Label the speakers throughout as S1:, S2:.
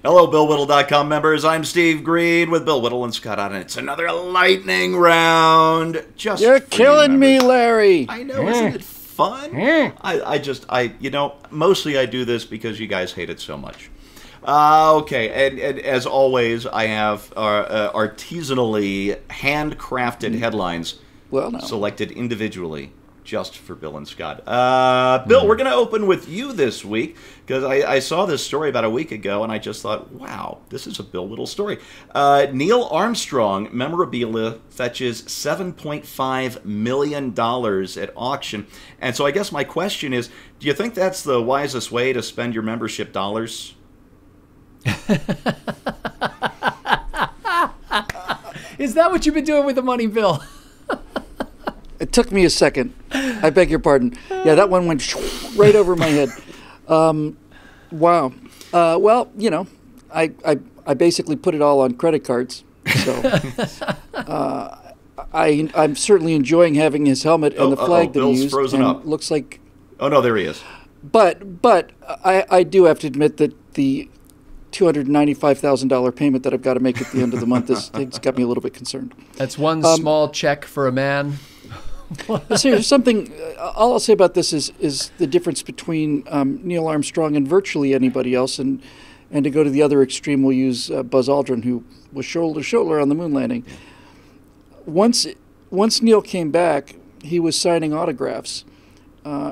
S1: Hello, BillWhittle.com members. I'm Steve Green with Bill Whittle and Scott on it. It's another lightning round.
S2: You're killing me, Larry.
S1: I know, isn't it fun? Mostly I do this because you guys hate it so much. Okay, and as always, I have artisanally handcrafted headlines selected individually just for Bill and Scott. Bill, we're going to open with you this week because I saw this story about a week ago and I just thought, wow, this is a Bill Whittle story. Neil Armstrong memorabilia fetches $7.5 million at auction. And so I guess my question is, do you think that's the wisest way to spend your membership dollars?
S3: Is that what you've been doing with the money, Bill?
S2: It took me a second. I beg your pardon. Yeah, that one went right over my head. Wow. Well, you know, I basically put it all on credit cards. So I'm certainly enjoying having his helmet and the flag that
S1: Bill's
S2: he used.
S1: Frozen
S2: and
S1: up.
S2: Looks like.
S1: Oh no, there he is.
S2: But I do have to admit that the $295,000 payment that I've got to make at the end of the month it's got me a little bit concerned.
S3: That's one small check for a man.
S2: So here's something. All I'll say about this is the difference between Neil Armstrong and virtually anybody else, and to go to the other extreme, we'll use Buzz Aldrin, who was shoulder to shoulder on the moon landing. Once Neil came back, he was signing autographs.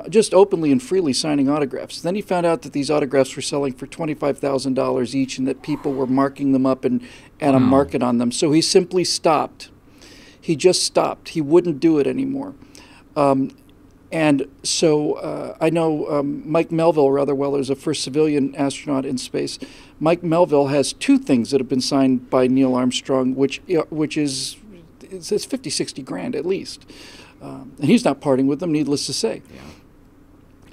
S2: Just openly and freely signing autographs. Then he found out that these autographs were selling for $25,000 each and that people were marking them up and a market on them. So he simply stopped. He just stopped. He wouldn't do it anymore. And so I know Mike Melville rather well as a first civilian astronaut in space. Mike Melville has two things that have been signed by Neil Armstrong, which is it's 50, 60 grand at least. And he's not parting with them, needless to say.
S1: Yeah.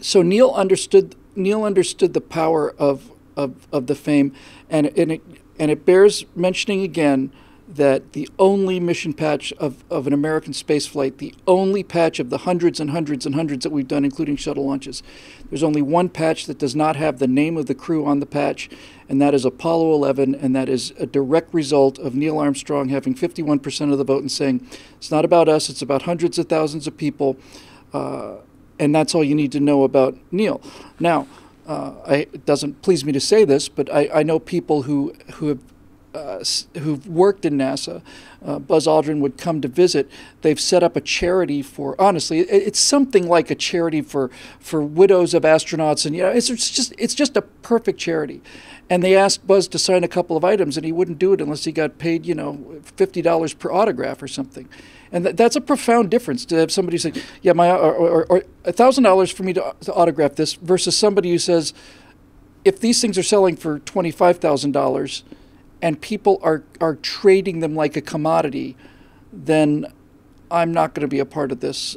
S2: So Neil understood the power of the fame, and it bears mentioning again that the only mission patch of an American spaceflight, the only patch of the hundreds and hundreds and hundreds that we've done, including shuttle launches, there's only one patch that does not have the name of the crew on the patch, and that is Apollo 11, and that is a direct result of Neil Armstrong having 51% of the vote and saying, it's not about us, it's about hundreds of thousands of people, and that's all you need to know about Neil. Now, it doesn't please me to say this, but I know people who've worked in NASA. Buzz Aldrin would come to visit. They've set up a charity for, honestly, it's something like a charity for widows of astronauts, and it's just a perfect charity. And they asked Buzz to sign a couple of items, and he wouldn't do it unless he got paid, $50 per autograph or something. And that's a profound difference to have somebody say, yeah, or $1,000 for me to autograph this, versus somebody who says, if these things are selling for $25,000 and people are trading them like a commodity, then I'm not going to be a part of this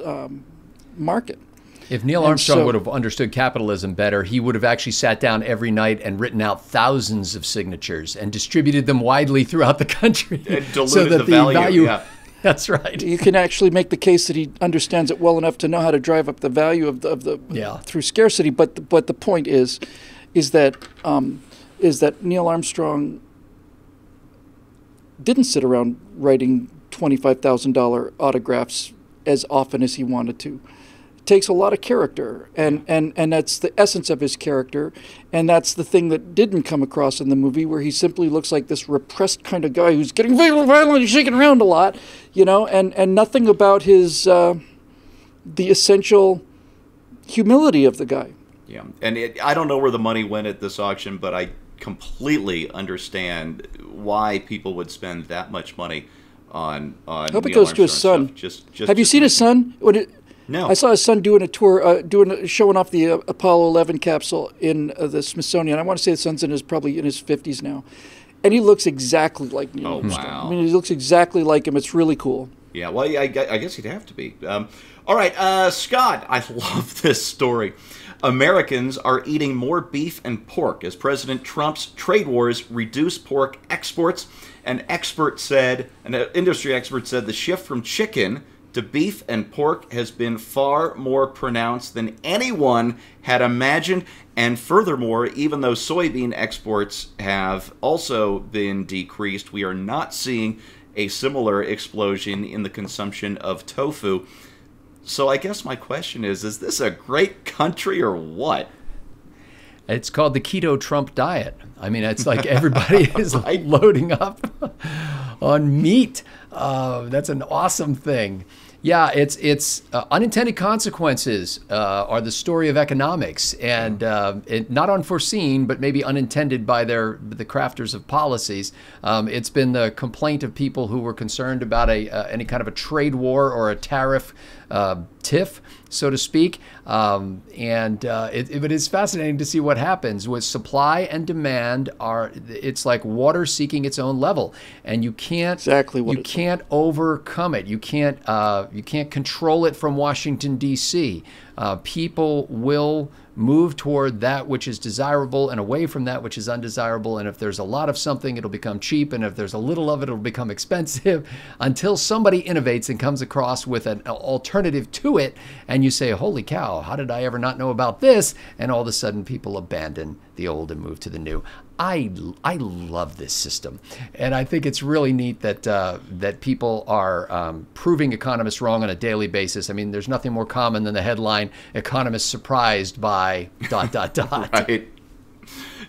S2: market.
S3: If Neil Armstrong would have understood capitalism better, he would have actually sat down every night and written out thousands of signatures and distributed them widely throughohout the country.
S1: And diluted so that the value. Yeah.
S3: That's right.
S2: You can actually make the case that he understands it well enough to know how to drive up the value of the through scarcity. But the point is that Neil Armstrong didn't sit around writing $25,000 autographs as often as he wanted to. It takes a lot of character, and that's the essence of his character, and that's the thing that didn't come across in the movie, where he simply looks like this repressed kind of guy who's getting very violent and shaking around a lot, and nothing about his the essential humility of the guy.
S1: Yeah, and I don't know where the money went at this auction, but I completely understand why people would spend that much money on
S2: I hope it goes to his son. Have you seen his son?
S1: No.
S2: I saw his son doing a tour, showing off the Apollo 11 capsule in the Smithsonian. I want to say the son's probably in his 50s now, and he looks exactly like Neil Armstrong.
S1: Wow.
S2: I mean, he looks exactly like him. It's really cool.
S1: Yeah, well, I guess he'd have to be. All right, Scott, I love this story. Americans are eating more beef and pork as President Trump's trade wars reduce pork exports. An industry expert said the shift from chicken to beef and pork has been far more pronounced than anyone had imagined. And furthermore, even though soybean exports have also been decreased, we are not seeing a similar explosion in the consumption of tofu. So I guess my question is this a great country or what?
S3: It's called the Keto Trump diet. I mean, it's like everybody is loading up on meat. That's an awesome thing. Yeah, it's unintended consequences are the story of economics, and not unforeseen, but maybe unintended by the crafters of policies. It's been the complaint of people who were concerned about any kind of a trade war or a tariff tiff, so to speak. But it's fascinating to see what happens with supply and demand. It's like water seeking its own level, and you can't overcome it. You can't control it from Washington, D.C. People will move toward that which is desirable and away from that which is undesirable. And if there's a lot of something, it'll become cheap. And if there's a little of it, it'll become expensive until somebody innovates and comes across with an alternative to it. And you say, holy cow, how did I ever not know about this? And all of a sudden people abandon the old and move to the new. I love this system. And I think it's really neat that people are proving economists wrong on a daily basis. I mean, there's nothing more common than the headline, "Economists surprised by ...
S1: Right.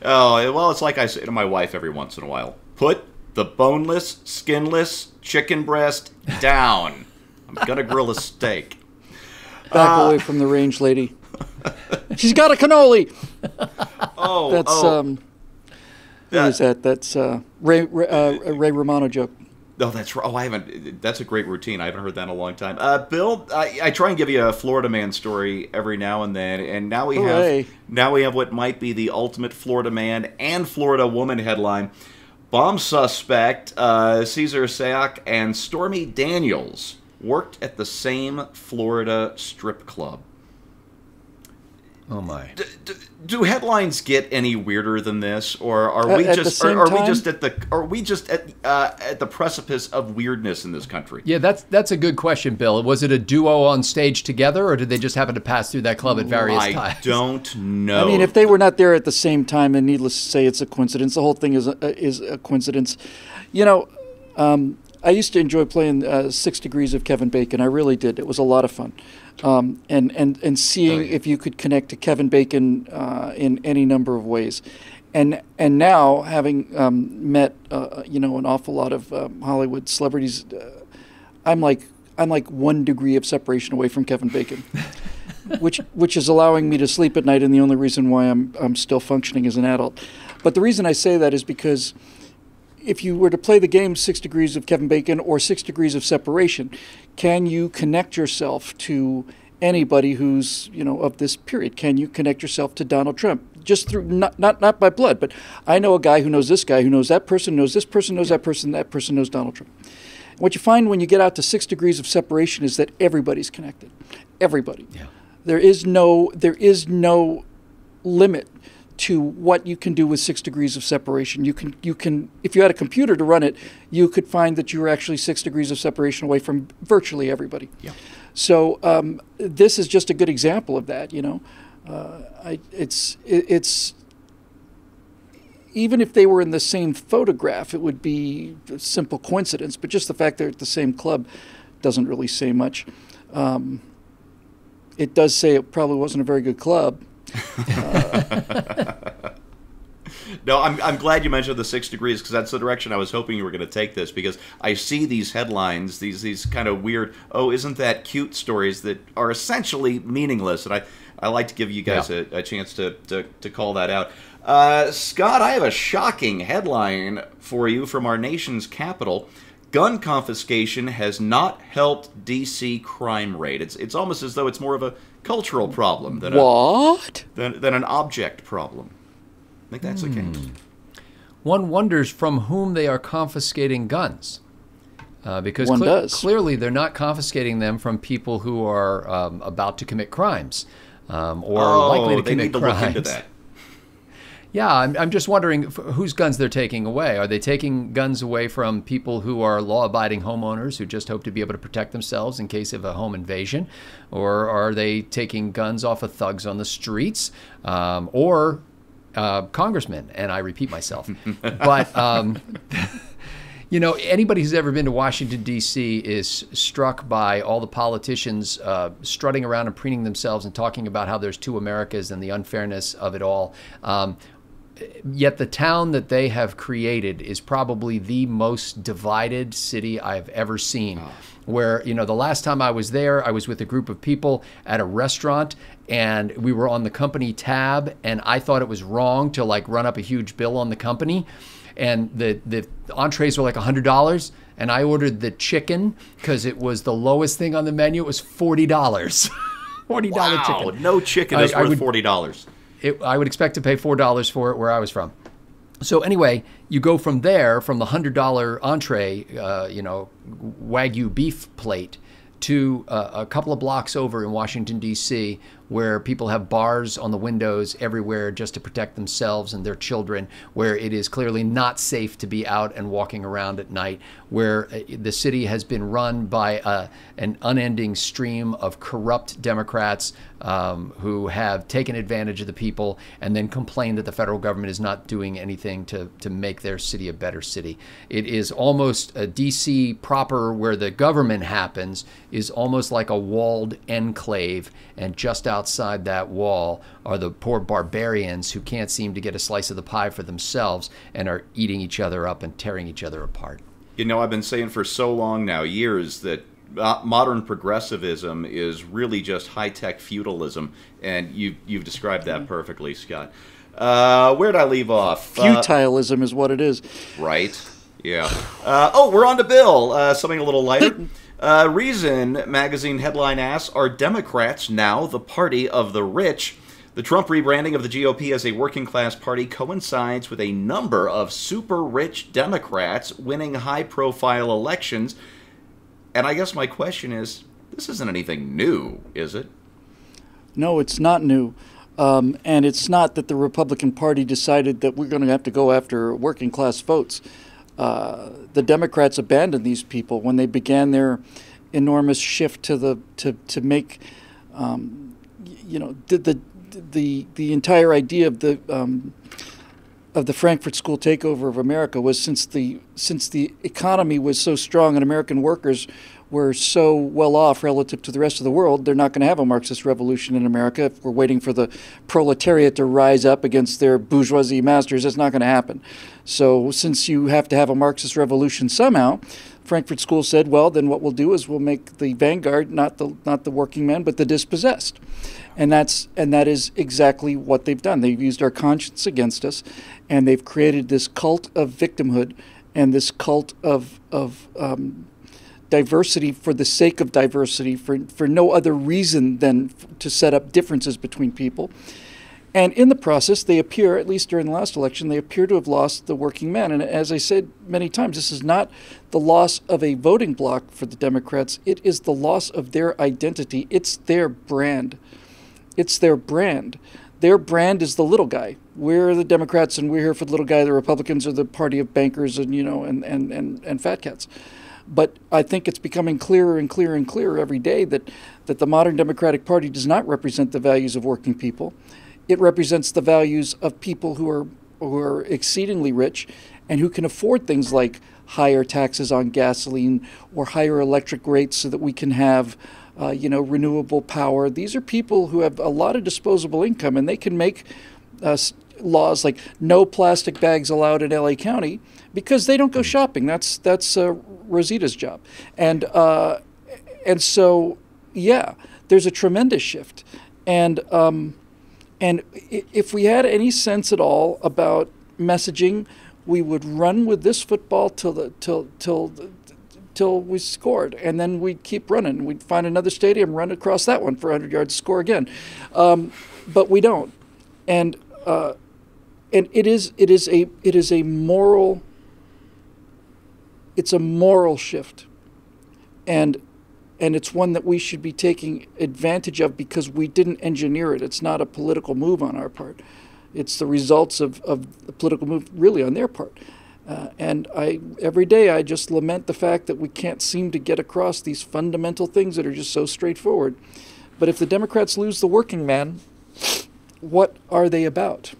S1: Oh, well, it's like I say to my wife every once in a while. Put the boneless, skinless chicken breast down. I'm going to grill a steak.
S2: Back away from the range lady. She's got a cannoli. Who is that? That's Ray Romano joke.
S1: Oh, that's right. Oh, I haven't. That's a great routine. I haven't heard that in a long time. Bill, I try and give you a Florida man story every now and then, and now we have what might be the ultimate Florida man and Florida woman headline: bomb suspect Cesar Sayoc and Stormy Daniels worked at the same Florida strip club.
S3: Oh my!
S1: Do headlines get any weirder than this, or are we just at the precipice of weirdness in this country?
S3: Yeah, that's a good question, Bill. Was it a duo on stage together, or did they just happen to pass through that club at various times?
S1: I don't know.
S2: I mean, if they were not there at the same time, then needless to say, it's a coincidence. The whole thing is a coincidence. You know, I used to enjoy playing 6 Degrees of Kevin Bacon. I really did. It was a lot of fun. And seeing if you could connect to Kevin Bacon in any number of ways. And now, having met an awful lot of Hollywood celebrities, I'm like 1 degree of separation away from Kevin Bacon, which is allowing me to sleep at night, and the only reason why I'm still functioning as an adult. But the reason I say that is because if you were to play the game 6 Degrees of Kevin Bacon or 6 Degrees of Separation, can you connect yourself to anybody who's, of this period? Can you connect yourself to Donald Trump? Just through, not by blood, but I know a guy who knows this guy, who knows that person, knows this person, knows that person knows Donald Trump. What you find when you get out to 6 Degrees of Separation is that everybody's connected. Everybody. Yeah. There is no limit to what you can do with 6 Degrees of Separation. You can if you had a computer to run it, you could find that you were actually 6 Degrees of Separation away from virtually everybody. Yeah. So this is just a good example of that. It's even if they were in the same photograph, it would be a simple coincidence. But just the fact they're at the same club doesn't really say much. It does say it probably wasn't a very good club.
S1: No, I'm glad you mentioned the 6 degrees, because that's the direction I was hoping you were going to take this, because I see these headlines, these kind of weird, oh, isn't that cute stories that are essentially meaningless, and I like to give you guys a chance to call that out. Scott, I have a shocking headline for you from our nation's capital. Gun confiscation has not helped D.C. crime rate. It's almost as though it's more of a cultural problem than than an object problem. I think that's the case.
S3: One wonders from whom they are confiscating guns, because clearly they're not confiscating them from people who are about to commit crimes or likely to commit crimes. Look into that. Yeah, I'm just wondering whose guns they're taking away. Are they taking guns away from people who are law-abiding homeowners who just hope to be able to protect themselves in case of a home invasion? Or are they taking guns off of thugs on the streets? Or congressmen? And I repeat myself. But, you know, anybody who's ever been to Washington, D.C. is struck by all the politicians strutting around and preening themselves and talking about how there's two Americas and the unfairness of it all. Yet the town that they have created is probably the most divided city I've ever seen. Where, you know, the last time I was there, I was with a group of people at a restaurant, and we were on the company tab, and I thought it was wrong to like run up a huge bill on the company. And the entrees were like $100, and I ordered the chicken because it was the lowest thing on the menu. It was $40. $40
S1: wow,
S3: chicken.
S1: No chicken is worth $40.
S3: I would expect to pay $4 for it where I was from. So anyway, you go from there, from the $100 entree, you know, Wagyu beef plate, to a couple of blocks over in Washington, D.C., where people have bars on the windows everywhere just to protect themselves and their children, where it is clearly not safe to be out and walking around at night, where the city has been run by an unending stream of corrupt Democrats who have taken advantage of the people and then complain that the federal government is not doing anything to make their city a better city. It is almost a D.C. proper, where the government happens, is almost like a walled enclave, and just outside that wall are the poor barbarians who can't seem to get a slice of the pie for themselves and are eating each other up and tearing each other apart.
S1: You know, I've been saying for so long now, years, that modern progressivism is really just high-tech feudalism, and you've described that perfectly, Scott. Where'd I leave off?
S2: Futilism is what it is.
S1: Right. Yeah. Oh, we're on to Bill. Something a little lighter. Reason magazine headline asks, are Democrats now the party of the rich? The Trump rebranding of the GOP as a working-class party coincides with a number of super-rich Democrats winning high-profile elections. And I guess my question is, this isn't anything new, is it?
S2: No, it's not new. And it's not that the Republican Party decided that we're going to have to go after working-class votes. The Democrats abandoned these people when they began their enormous shift to make, you know, the entire idea of the Frankfurt School takeover of America was since the economy was so strong and American workers were so well off relative to the rest of the world, they're not going to have a Marxist revolution in America. If we're waiting for the proletariat to rise up against their bourgeoisie masters, it's not going to happen. So since you have to have a Marxist revolution somehow, Frankfurt School said, well, then what we'll do is we'll make the vanguard not the working men, but the dispossessed. And that is exactly what they've done. They've used our conscience against us, and they've created this cult of victimhood and this cult of diversity for the sake of diversity, for no other reason than to set up differences between people. And in the process, they appear, at least during the last election, they appear to have lost the working man. And as I said many times, this is not the loss of a voting bloc for the Democrats. It is the loss of their identity. It's their brand. It's their brand. Their brand is the little guy. We're the Democrats, and we're here for the little guy. The Republicans are the party of bankers and, you know, and fat cats. But I think it's becoming clearer and clearer and clearer every day that the modern Democratic Party does not represent the values of working people. It represents the values of people who are exceedingly rich and who can afford things like higher taxes on gasoline or higher electric rates so that we can have renewable power. These are people who have a lot of disposable income, and they can make laws like no plastic bags allowed in LA County because they don't go shopping. That's Rosita's job. And so, yeah, there's a tremendous shift. And if we had any sense at all about messaging, we would run with this football till we scored, and then we'd keep running. We'd find another stadium, run across that one for 100 yards, score again. But we don't. And it is a moral. It's a moral shift, and it's one that we should be taking advantage of because we didn't engineer it. It's not a political move on our part. It's the results of the political move really on their part. And every day I just lament the fact that we can't seem to get across these fundamental things that are just so straightforward. But if the Democrats lose the working man, what are they about?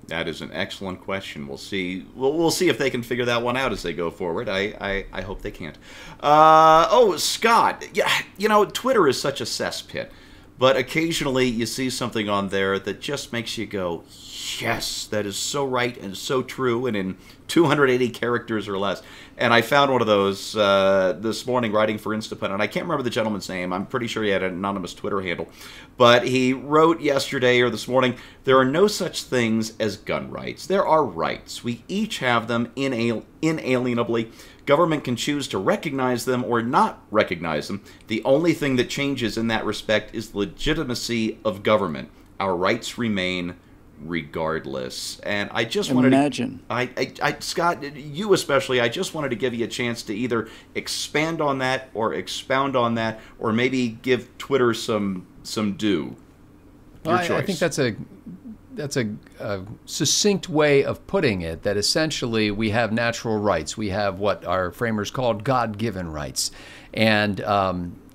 S1: That is an excellent question. We'll see. We'll see if they can figure that one out as they go forward. I hope they can't. Scott. Yeah, Twitter is such a cesspit, but occasionally you see something on there that just makes you go, yes, that is so right and so true, and in 280 characters or less. And I found one of those this morning writing for Instaput, and I can't remember the gentleman's name. I'm pretty sure he had an anonymous Twitter handle. But he wrote yesterday or this morning, there are no such things as gun rights. There are rights. We each have them inalienably. Government can choose to recognize them or not recognize them. The only thing that changes in that respect is the legitimacy of government. Our rights remain regardless. And I just wanted
S2: to
S1: Scott, you especially, I just wanted to give you a chance to either expand on that or expound on that, or maybe give Twitter some due. Your choice.
S3: I think that's a succinct way of putting it, that essentially we have natural rights. We have what our framers called God-given rights. And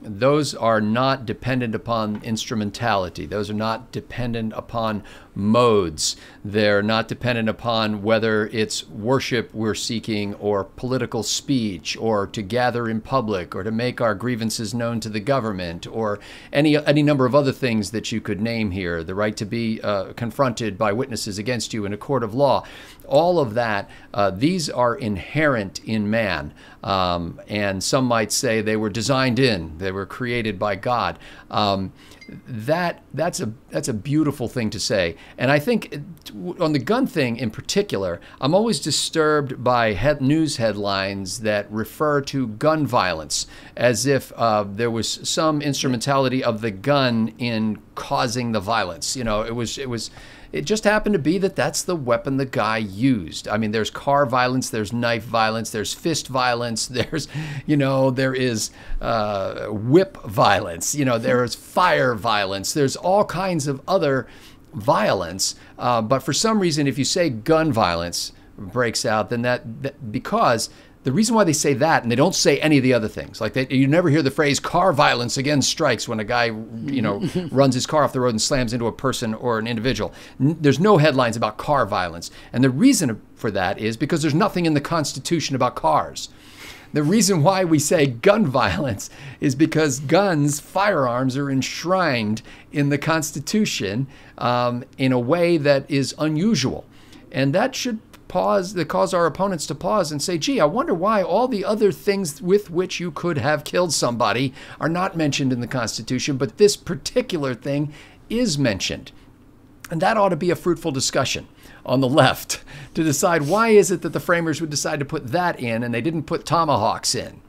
S3: those are not dependent upon instrumentality. Those are not dependent upon modes. They're not dependent upon whether it's worship we're seeking or political speech or to gather in public or to make our grievances known to the government or any number of other things that you could name here. The right to be confronted by witnesses against you in a court of law. All of that, these are inherent in man. And some might say they were designed in, they were created by God. That's a beautiful thing to say. And I think on the gun thing in particular, I'm always disturbed by news headlines that refer to gun violence as if there was some instrumentality of the gun in causing the violence. It just happened to be that that's the weapon the guy used. I mean, there's car violence, there's knife violence, there's fist violence, there is whip violence, there is fire violence, there's all kinds of other violence. But for some reason, if you say gun violence breaks out, then that because the reason why they say that, and they don't say any of the other things, like you never hear the phrase "car violence again strikes" when a guy, runs his car off the road and slams into a person or an individual. There's no headlines about car violence, and the reason for that is because there's nothing in the Constitution about cars. The reason why we say gun violence is because guns, firearms, are enshrined in the Constitution in a way that is unusual, and that should cause our opponents to pause and say, gee, I wonder why all the other things with which you could have killed somebody are not mentioned in the Constitution, but this particular thing is mentioned. And that ought to be a fruitful discussion on the left to decide why is it that the framers would decide to put that in and they didn't put tomahawks in,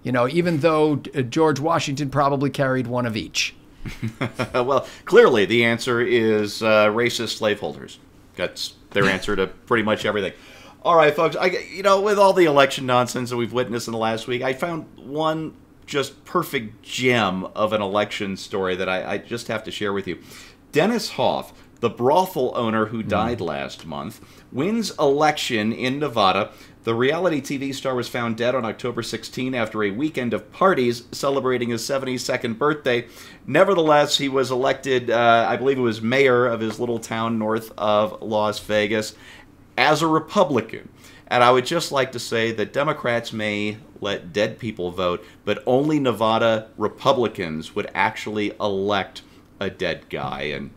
S3: even though George Washington probably carried one of each.
S1: Well, clearly the answer is racist slaveholders. That's their answer to pretty much everything. All right, folks, with all the election nonsense that we've witnessed in the last week, I found one just perfect gem of an election story that I just have to share with you. Dennis Hoff, the brothel owner who died last month, wins election in Nevada. The reality TV star was found dead on October 16 after a weekend of parties celebrating his 72nd birthday. Nevertheless, he was elected, I believe it was mayor of his little town north of Las Vegas, as a Republican. And I would just like to say that Democrats may let dead people vote, but only Nevada Republicans would actually elect a dead guy. And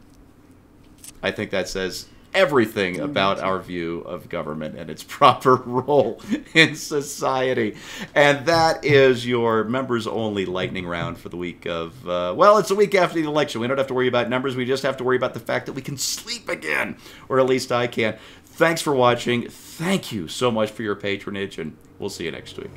S1: I think that says everything about our view of government and its proper role in society. And that is your members-only lightning round for the week of, it's the week after the election. We don't have to worry about numbers. We just have to worry about the fact that we can sleep again, or at least I can. Thanks for watching. Thank you so much for your patronage, and we'll see you next week.